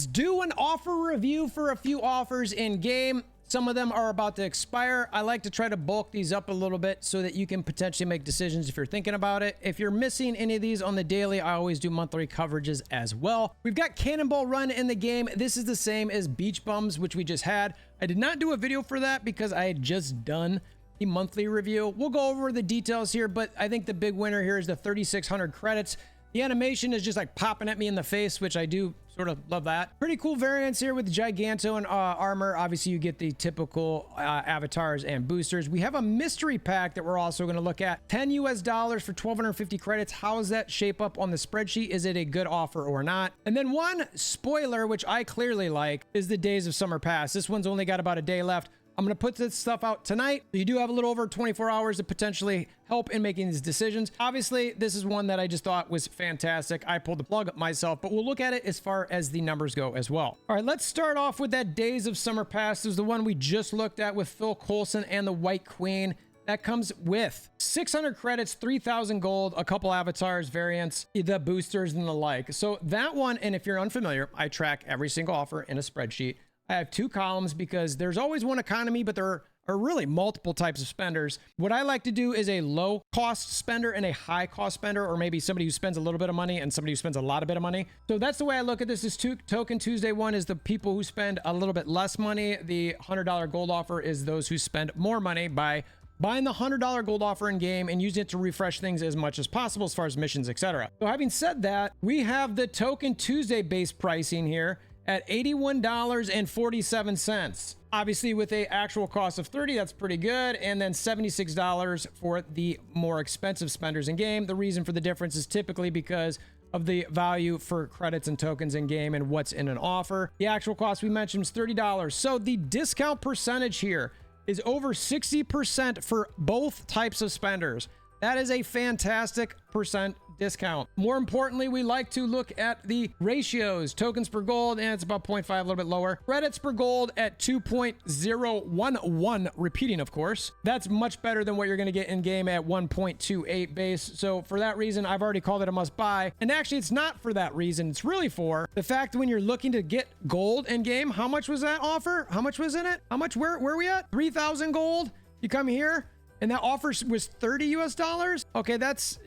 Let's do an offer review for a few offers in game. Some of them are about to expire. I like to try to bulk these up a little bit so that you can potentially make decisions if you're thinking about it. If you're missing any of these on the daily, I always do monthly coverages as well. We've got Cannonball Run in the game. This is the same as Beach Bums, which we just had. I did not do a video for that because I had just done the monthly review. We'll go over the details here, but I think the big winner here is the 3,600 credits. The animation is just like popping at me in the face, which I do sort of love that. Pretty cool variants here with Giganto and armor. Obviously, you get the typical avatars and boosters. We have a mystery pack that we're also going to look at. $10 US for 1,250 credits. How does that shape up on the spreadsheet? Is it a good offer or not? And then one spoiler, which I clearly like, is the Days of Summer Pass. This one's only got about a day left. I'm going to put this stuff out tonight. You do have a little over 24 hours to potentially help in making these decisions. Obviously, this is one that I just thought was fantastic. I pulled the plug myself, but we'll look at it as far as the numbers go as well. All right, let's start off with that Days of Summer Pass. This is the one we just looked at with Phil Coulson and the White Queen. That comes with 600 credits, 3,000 gold, a couple avatars, variants, the boosters, and the like. So that one, and if you're unfamiliar, I track every single offer in a spreadsheet. I have two columns because there's always one economy, but there are really multiple types of spenders. What I like to do is a low cost spender and a high cost spender, or maybe somebody who spends a little bit of money and somebody who spends a lot of bit of money. So that's the way I look at this. This Token Tuesday one is the people who spend a little bit less money. The $100 gold offer is those who spend more money by buying the $100 gold offer in game and using it to refresh things as much as possible as far as missions, etc. So having said that, we have the Token Tuesday base pricing here at $81.47. Obviously, with a actual cost of $30, that's pretty good. And then $76 for the more expensive spenders in game. The reason for the difference is typically because of the value for credits and tokens in game and what's in an offer. The actual cost we mentioned is $30. So the discount percentage here is over 60% for both types of spenders. That is a fantastic percent discount. More importantly, we like to look at the ratios. Tokens per gold, and it's about 0.5, a little bit lower. Credits per gold at 2.011, repeating, of course. That's much better than what you're going to get in game at 1.28 base. So for that reason, I've already called it a must buy. And actually, it's not for that reason. It's really for the fact that when you're looking to get gold in game, how much was that offer? How much was in it? How much, where are we at? 3,000 gold. You come here and that offer was $30 US. Okay, it's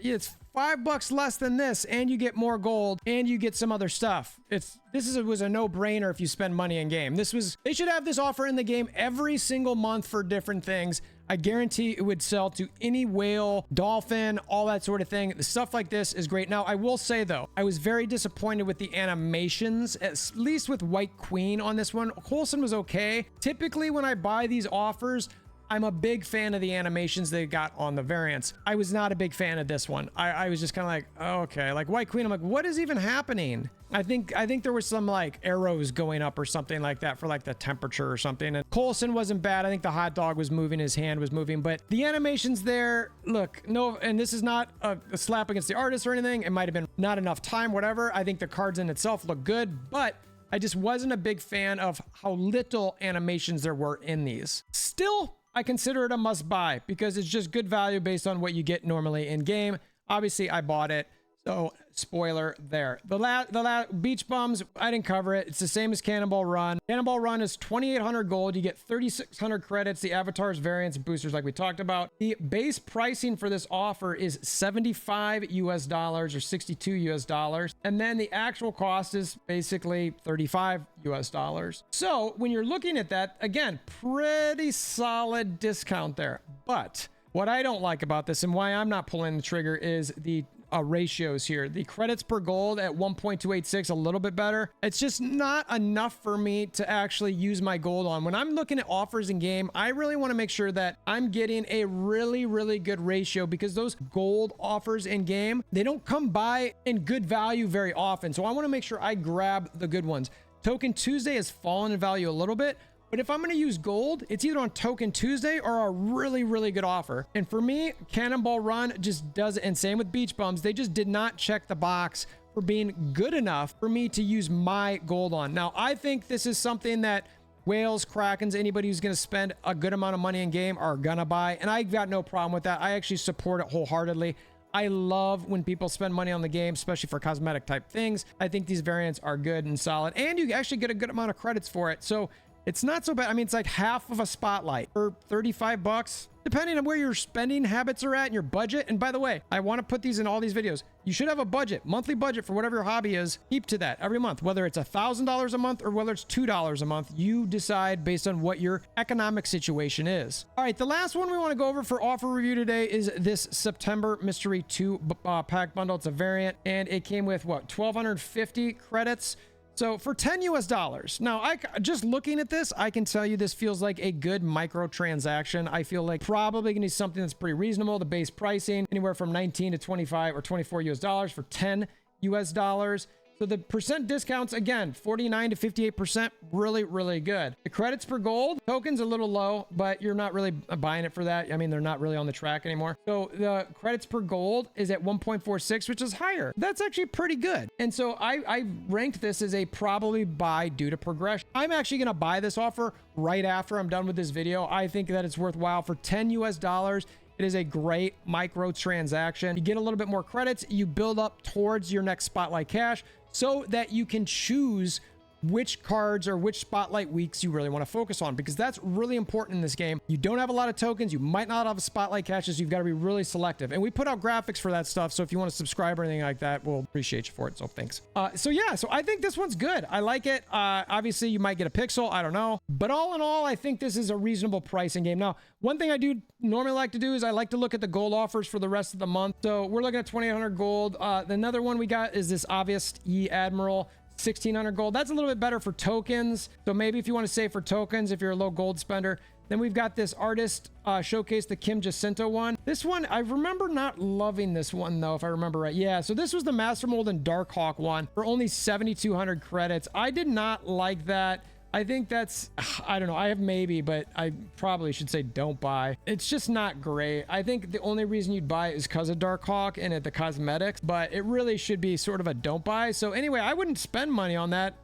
$5 less than this, and you get more gold, and you get some other stuff. This was a no-brainer if you spend money in game. They should have this offer in the game every single month for different things. I guarantee it would sell to any whale, dolphin, all that sort of thing. The stuff like this is great. Now, I will say though, I was very disappointed with the animations, at least with White Queen on this one. Coulson was okay. Typically, when I buy these offers, I'm a big fan of the animations they got on the variants. I was not a big fan of this one. I was just kind of like, oh, okay, like White Queen. I'm like, what is even happening? I think there was some like arrows going up or something like that for like the temperature or something. And Coulson wasn't bad. I think the hot dog was moving, his hand was moving, but the animations there, look, no, and this is not a slap against the artist or anything. It might have been not enough time, whatever. I think the cards in itself look good, but I just wasn't a big fan of how little animations there were in these. Still, I consider it a must buy because it's just good value based on what you get normally in game. Obviously, I bought it. So spoiler there. The Beach Bums, I didn't cover it. It's the same as Cannonball Run. Cannonball Run is 2,800 gold. You get 3,600 credits. The avatars, variants, and boosters like we talked about. The base pricing for this offer is $75 US or $62 US. And then the actual cost is basically $35 US. So when you're looking at that, again, pretty solid discount there. But what I don't like about this and why I'm not pulling the trigger is the ratios here. The credits per gold at 1.286, a little bit better. It's just not enough for me to actually use my gold on. When I'm looking at offers in game, I really want to make sure that I'm getting a really, really good ratio because those gold offers in game, they don't come by in good value very often. So I want to make sure I grab the good ones. Token Tuesday has fallen in value a little bit, but if I'm going to use gold, it's either on Token Tuesday or a really, really good offer. And for me, Cannonball Run just does it. And same with Beach Bums. They just did not check the box for being good enough for me to use my gold on. Now, I think this is something that whales, krakens, anybody who's going to spend a good amount of money in game are going to buy. And I got no problem with that. I actually support it wholeheartedly. I love when people spend money on the game, especially for cosmetic type things. I think these variants are good and solid, and you actually get a good amount of credits for it. So it's not so bad. I mean, it's like half of a spotlight for 35 bucks, depending on where your spending habits are at and your budget. And by the way, I want to put these in all these videos. You should have a budget, monthly budget for whatever your hobby is. Keep to that every month, whether it's $1,000 a month or whether it's $2 a month. You decide based on what your economic situation is. All right, the last one we want to go over for offer review today is this September Mystery 2 pack bundle. It's a variant, and it came with what, 1,250 credits. So for 10 US dollars. Now, just looking at this, I can tell you this feels like a good micro transaction. I feel like probably gonna be something that's pretty reasonable. The base pricing anywhere from 19 to 25 or 24 US dollars for 10 US dollars. So the percent discounts, again, 49 to 58%, really, really good. The credits per gold, tokens a little low, but you're not really buying it for that. I mean, they're not really on the track anymore. So the credits per gold is at 1.46, which is higher. That's actually pretty good. And so I ranked this as a probably buy due to progression. I'm actually gonna buy this offer right after I'm done with this video. I think that it's worthwhile for 10 US dollars. It is a great micro transaction. You get a little bit more credits. You build up towards your next spotlight cash so that you can choose which cards or which spotlight weeks you really want to focus on, because that's really important in this game. You don't have a lot of tokens. You might not have spotlight caches. You've got to be really selective. And we put out graphics for that stuff. So if you want to subscribe or anything like that, we'll appreciate you for it. So thanks. So yeah, so I think this one's good. I like it. Obviously you might get a pixel. I don't know. But all in all, I think this is a reasonable pricing game. Now, one thing I do normally like to do is I like to look at the gold offers for the rest of the month. So we're looking at 2,800 gold. Another one we got is this obvious Admiral. 1,600 gold. That's a little bit better for tokens. So maybe if you want to save for tokens, if you're a low gold spender. Then we've got this artist showcase, the Kim Jacinto one. This one, I remember not loving this one though, if I remember right. Yeah, so this was the Master Mold and Darkhawk one for only 7,200 credits. I did not like that. I think that's, I don't know, I have maybe, but I probably should say don't buy. It's just not great. I think the only reason you'd buy it is because of Darkhawk and the cosmetics, but it really should be sort of a don't buy. So anyway, I wouldn't spend money on that.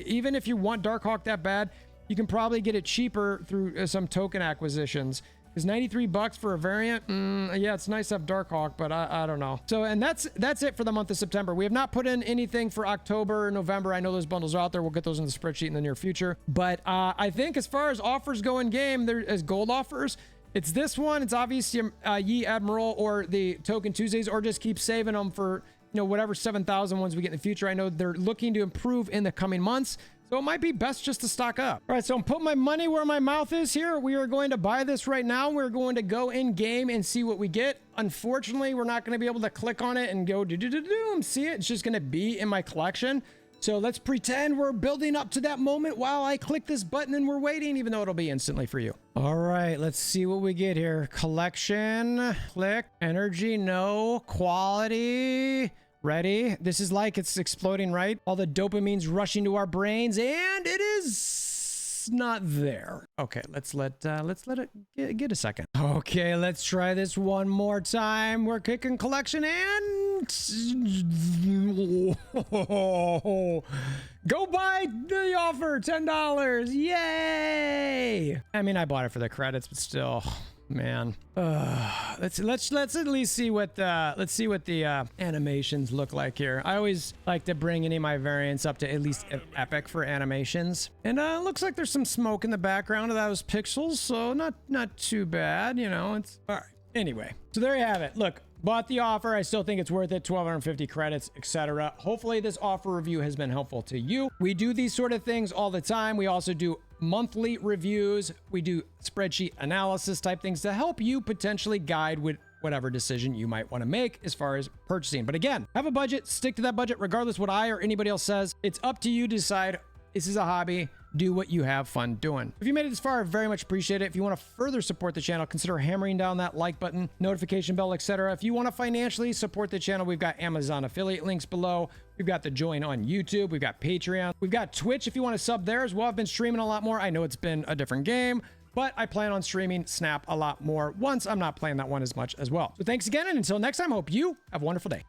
Even if you want Darkhawk that bad, you can probably get it cheaper through some token acquisitions. Is 93 bucks for a variant? Yeah, it's nice to have Darkhawk, but I don't know. So, and that's it for the month of September. We have not put in anything for October or November. I know those bundles are out there. We'll get those in the spreadsheet in the near future. But I think as far as offers go in game, there as gold offers, it's this one. It's obviously Yi Admiral or the Token Tuesdays, or just keep saving them for, you know, whatever 7,000 ones we get in the future. I know they're looking to improve in the coming months. So it might be best just to stock up. All right, so I'm putting my money where my mouth is here. We are going to buy this right now. We're going to go in game and see what we get. Unfortunately, we're not going to be able to click on it and go do-do-do-do and see it. It's just going to be in my collection. So let's pretend we're building up to that moment while I click this button and we're waiting, even though it'll be instantly for you. All right, let's see what we get here. Collection, click, energy, no, quality. Ready? This is like it's exploding, right? All the dopamine's rushing to our brains, and it is not there. Okay, let's let it get a second. Okay, let's try this one more time. We're kicking collection and go buy the offer, $10. Yay! I mean, I bought it for the credits, but still. Man, let's at least see what the animations look like here. I always like to bring any of my variants up to at least epic for animations. And looks like there's some smoke in the background of those pixels, so not too bad, you know. It's all right. Anyway, so there you have it. Look, bought the offer. I still think it's worth it. 1,250 credits, etc. Hopefully this offer review has been helpful to you. We do these sort of things all the time. We also do monthly reviews. We do spreadsheet analysis type things to help you potentially guide with whatever decision you might want to make as far as purchasing. But again, have a budget, stick to that budget, regardless what I or anybody else says. It's up to you to decide. This is a hobby. Do what you have fun doing. If you made it this far, I very much appreciate it. If you want to further support the channel, consider hammering down that like button, notification bell, etc. If you want to financially support the channel, we've got Amazon affiliate links below. We've got the join on YouTube. We've got Patreon. We've got Twitch if you want to sub there as well. I've been streaming a lot more. I know it's been a different game, but I plan on streaming Snap a lot more once I'm not playing that one as much as well. So thanks again, and until next time, I hope you have a wonderful day.